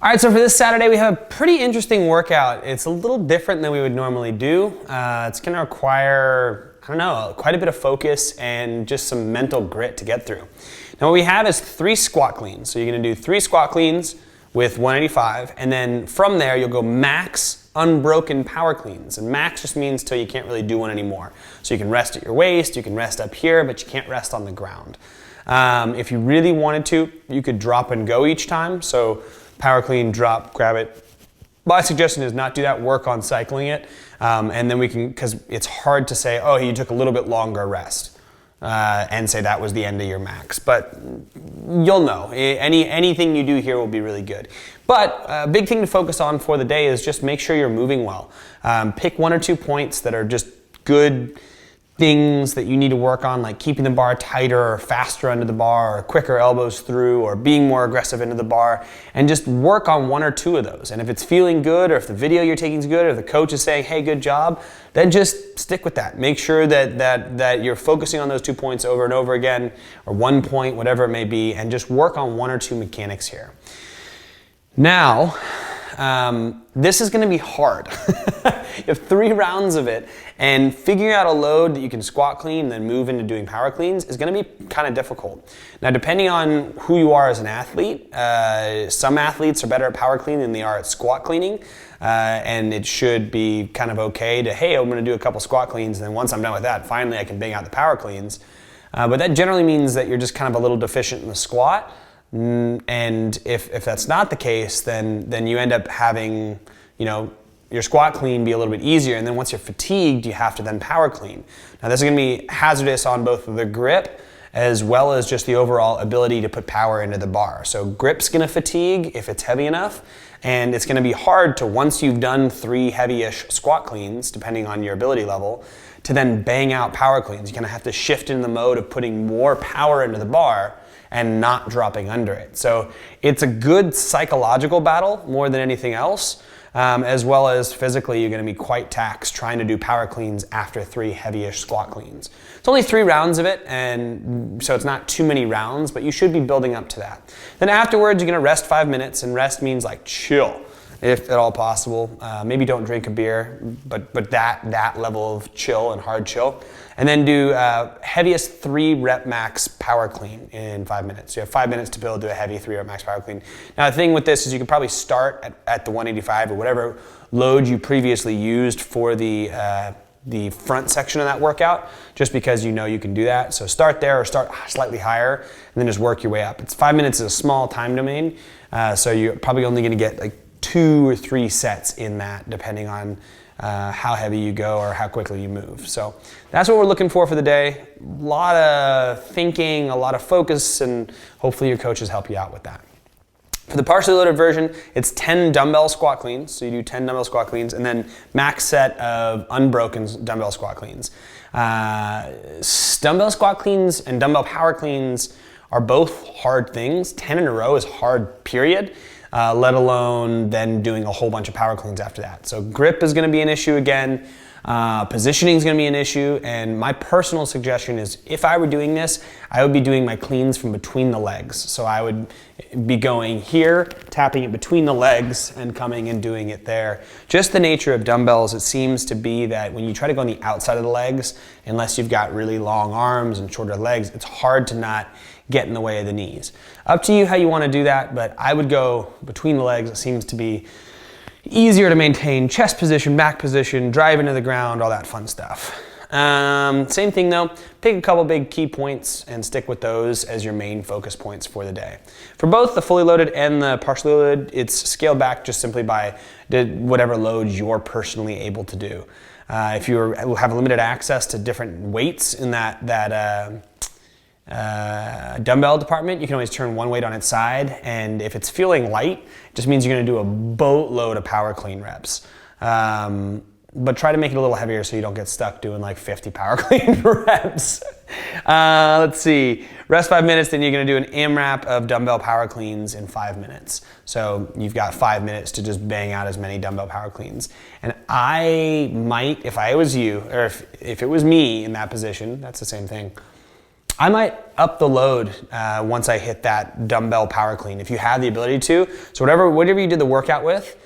All right, so for this Saturday, we have a pretty interesting workout. It's a little different than we would normally do. It's gonna require, quite a bit of focus and just some mental grit to get through. Now what we have is 3 squat cleans. So you're gonna do 3 squat cleans with 185, and then from there you'll go max unbroken power cleans. And max just means till you can't really do one anymore. So you can rest at your waist, you can rest up here, but you can't rest on the ground. If you really wanted to, you could drop and go each time. So power clean, drop, grab it. My suggestion is not do that, work on cycling it. And then we can, because it's hard to say, oh, you took a little bit longer rest and say that was the end of your max. But you'll know, anything you do here will be really good. But a big thing to focus on for the day is just make sure you're moving well. Pick 1 or 2 points that are just good things that you need to work on, like keeping the bar tighter or faster under the bar, or quicker elbows through, or being more aggressive into the bar, and just work on 1 or 2 of those. And if it's feeling good, or if the video you're taking is good, or if the coach is saying, hey, good job, then just stick with that. Make sure that you're focusing on those 2 points over and over again, or 1 point, whatever it may be, and just work on 1 or 2 mechanics here. Now, this is going to be hard. You have 3 rounds of it, and figuring out a load that you can squat clean and then move into doing power cleans is going to be kind of difficult. Now, depending on who you are as an athlete, some athletes are better at power cleaning than they are at squat cleaning, and it should be kind of okay to, hey, I'm going to do a couple squat cleans, and then once I'm done with that, finally I can bang out the power cleans. But that generally means that you're just kind of a little deficient in the squat. And if that's not the case, then you end up having, your squat clean be a little bit easier, and then once you're fatigued, you have to then power clean. Now this is going to be hazardous on both the grip as well as just the overall ability to put power into the bar. So grip's going to fatigue if it's heavy enough, and it's going to be hard to, once you've done 3 heavy-ish squat cleans, depending on your ability level, to then bang out power cleans. You're going to have to shift into the mode of putting more power into the bar and not dropping under it. So it's a good psychological battle more than anything else, as well as physically you're going to be quite taxed trying to do power cleans after 3 heavy-ish squat cleans. It's only 3 rounds of it, and so it's not too many rounds, but you should be building up to that. Then afterwards, you're going to rest 5 minutes, and rest means like chill, if at all possible. Maybe don't drink a beer, but that level of chill and hard chill. And then do heaviest 3 rep max power clean in 5 minutes. So you have 5 minutes to build to a heavy 3 rep max power clean. Now the thing with this is you can probably start at the 185 or whatever load you previously used for the front section of that workout, just because you know you can do that. So start there or start slightly higher and then just work your way up. 5 minutes is a small time domain, so you're probably only going to get like 2 or 3 sets in that, depending on how heavy you go or how quickly you move. So that's what we're looking for the day. A lot of thinking, a lot of focus, and hopefully your coaches help you out with that. For the partially loaded version, it's 10 dumbbell squat cleans. So you do 10 dumbbell squat cleans and then max set of unbroken dumbbell squat cleans. Dumbbell squat cleans and dumbbell power cleans are both hard things. 10 in a row is hard, period. Let alone then doing a whole bunch of power cleans after that. So grip is going to be an issue again. Positioning is going to be an issue, and my personal suggestion is if I were doing this, I would be doing my cleans from between the legs. So I would be going here, tapping it between the legs, and coming and doing it there. Just the nature of dumbbells, it seems to be that when you try to go on the outside of the legs, unless you've got really long arms and shorter legs, it's hard to not get in the way of the knees. Up to you how you want to do that, but I would go between the legs. It seems to be easier to maintain chest position, back position, drive into the ground, all that fun stuff. Same thing though, pick a couple big key points and stick with those as your main focus points for the day. For both the fully loaded and the partially loaded, it's scaled back just simply by whatever loads you're personally able to do. If you have limited access to different weights in that dumbbell department, you can always turn one weight on its side, and if it's feeling light, it just means you're going to do a boatload of power clean reps. But try to make it a little heavier so you don't get stuck doing like 50 power clean reps. Let's see, rest 5 minutes, then you're going to do an AMRAP of dumbbell power cleans in 5 minutes. So you've got 5 minutes to just bang out as many dumbbell power cleans. And I might, if I was you, or if it was me in that position, that's the same thing, I might up the load once I hit that dumbbell power clean, if you have the ability to. So whatever you did the workout with,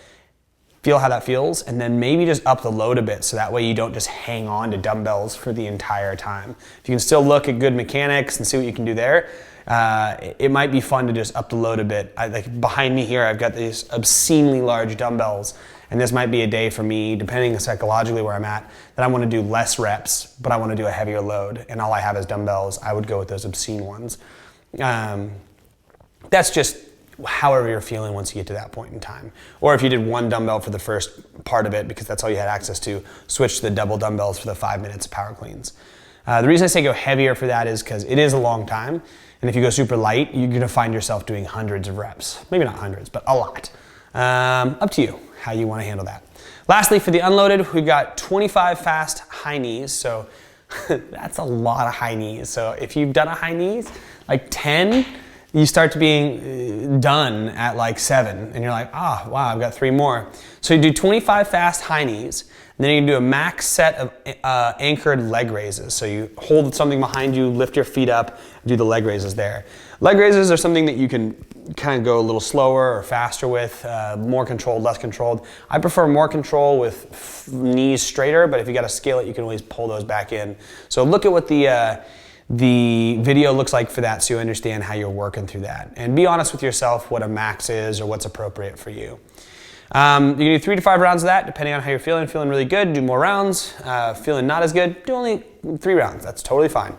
feel how that feels, and then maybe just up the load a bit so that way you don't just hang on to dumbbells for the entire time. If you can still look at good mechanics and see what you can do there, it might be fun to just up the load a bit. Like behind me here, I've got these obscenely large dumbbells, and this might be a day for me, depending psychologically where I'm at, that I want to do less reps, but I want to do a heavier load, and all I have is dumbbells. I would go with those obscene ones. That's just however you're feeling once you get to that point in time. Or if you did one dumbbell for the first part of it because that's all you had access to, switch to the double dumbbells for the 5 minutes of power cleans. The reason I say go heavier for that is because it is a long time, and if you go super light, you're gonna find yourself doing hundreds of reps. Maybe not hundreds, but a lot. Up to you how you wanna handle that. Lastly, for the unloaded, we've got 25 fast high knees. So that's a lot of high knees. So if you've done a high knees, like 10, you start to being done at like 7, and you're like, wow, I've got 3 more. So you do 25 fast high knees, and then you can do a max set of anchored leg raises. So you hold something behind you, lift your feet up, do the leg raises there. Leg raises are something that you can kind of go a little slower or faster with, more controlled, less controlled. I prefer more control with knees straighter, but if you got to scale it, you can always pull those back in. So look at what the video looks like for that so you understand how you're working through that. And be honest with yourself what a max is or what's appropriate for you. You can do 3 to 5 rounds of that depending on how you're feeling. Feeling really good, do more rounds. Feeling not as good, do only 3 rounds. That's totally fine.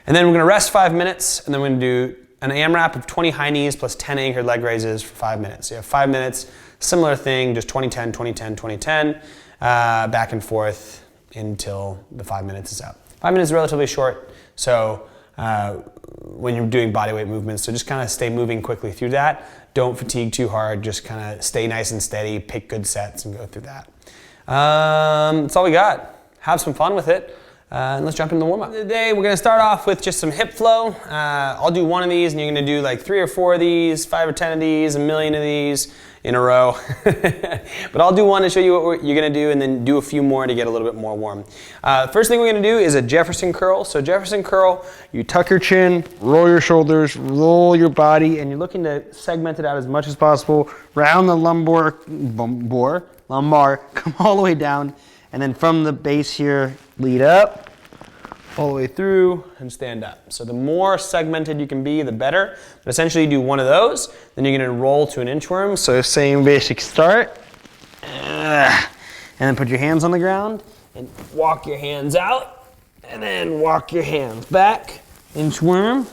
And then we're gonna rest 5 minutes, and then we're gonna do an AMRAP of 20 high knees plus 10 anchored leg raises for 5 minutes. So you have 5 minutes, similar thing, just 20-10, 20-10, 20-10, back and forth until the 5 minutes is up. 5 minutes is relatively short, so when you're doing bodyweight movements, so just kind of stay moving quickly through that. Don't fatigue too hard, just kind of stay nice and steady, pick good sets and go through that. That's all we got. Have some fun with it. And let's jump into the warm-up. Today we're gonna start off with just some hip flow. I'll do 1 of these, and you're gonna do like 3 or 4 of these, 5 or 10 of these, a million of these in a row. But I'll do 1 to show you what you're gonna do, and then do a few more to get a little bit more warm. First thing we're gonna do is a Jefferson curl. So Jefferson curl, you tuck your chin, roll your shoulders, roll your body, and you're looking to segment it out as much as possible. Round the lumbar, come all the way down, and then from the base here, lead up, all the way through, and stand up. So the more segmented you can be, the better. But essentially you do 1 of those, then you're gonna roll to an inchworm. So same basic start. And then put your hands on the ground, and walk your hands out, and then walk your hands back, inchworm.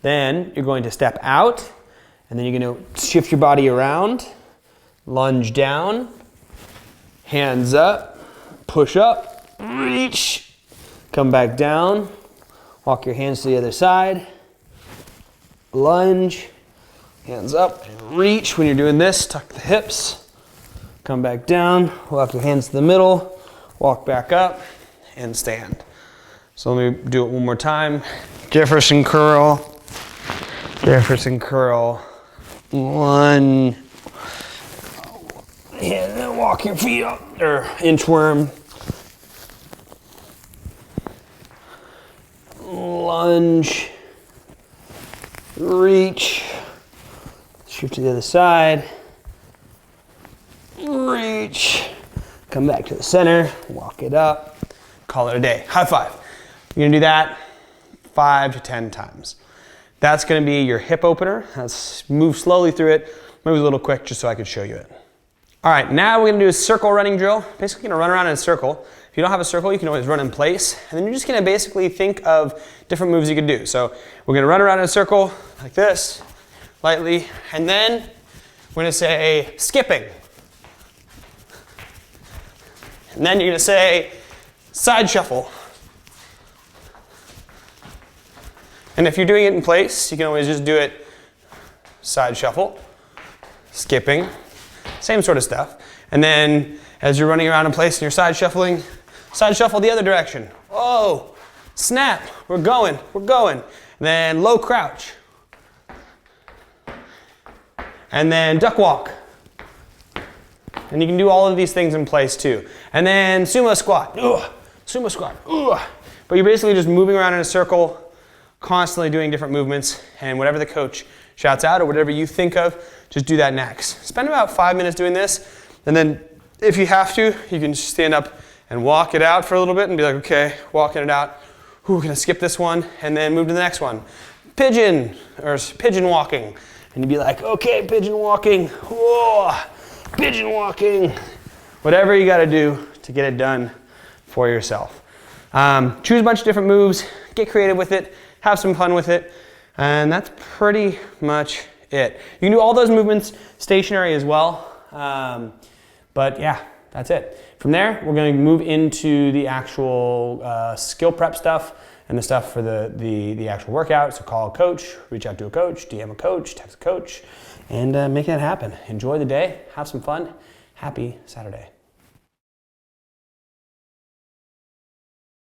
Then you're going to step out, and then you're gonna shift your body around, lunge down, hands up, push up, reach, come back down, walk your hands to the other side, lunge, hands up, and reach. When you're doing this, tuck the hips, come back down, walk your hands to the middle, walk back up, and stand. So let me do it one more time. Jefferson curl, 1, and then walk your feet up, or inchworm. Lunge, reach, shift to the other side, reach, come back to the center, walk it up, call it a day. High five. You're gonna do that 5 to 10 times. That's gonna be your hip opener. Let's move slowly through it. Move a little quick just so I could show you it. All right, now we're gonna do a circle running drill. Basically gonna run around in a circle. If you don't have a circle, you can always run in place. And then you're just gonna basically think of different moves you could do. So we're gonna run around in a circle like this, lightly, and then we're gonna say skipping. And then you're gonna say side shuffle. And if you're doing it in place, you can always just do it side shuffle, skipping, same sort of stuff. And then as you're running around in place and you're side shuffling, side shuffle the other direction. Oh, snap, we're going. And then low crouch. And then duck walk. And you can do all of these things in place too. And then sumo squat. Sumo squat. But you're basically just moving around in a circle, constantly doing different movements, and whatever the coach shouts out or whatever you think of, just do that next. Spend about 5 minutes doing this, and then if you have to, you can just stand up and walk it out for a little bit and be like, okay, walking it out. Ooh, gonna skip this one, and then move to the next one. Pigeon, or pigeon walking. And you'd be like, okay, pigeon walking. Whoa, pigeon walking. Whatever you gotta do to get it done for yourself. Choose a bunch of different moves, get creative with it, have some fun with it, and that's pretty much it. You can do all those movements stationary as well, but yeah, that's it. From there, we're going to move into the actual skill prep stuff and the stuff for the actual workout. So call a coach, reach out to a coach, DM a coach, text a coach, and make that happen. Enjoy the day, have some fun. Happy Saturday.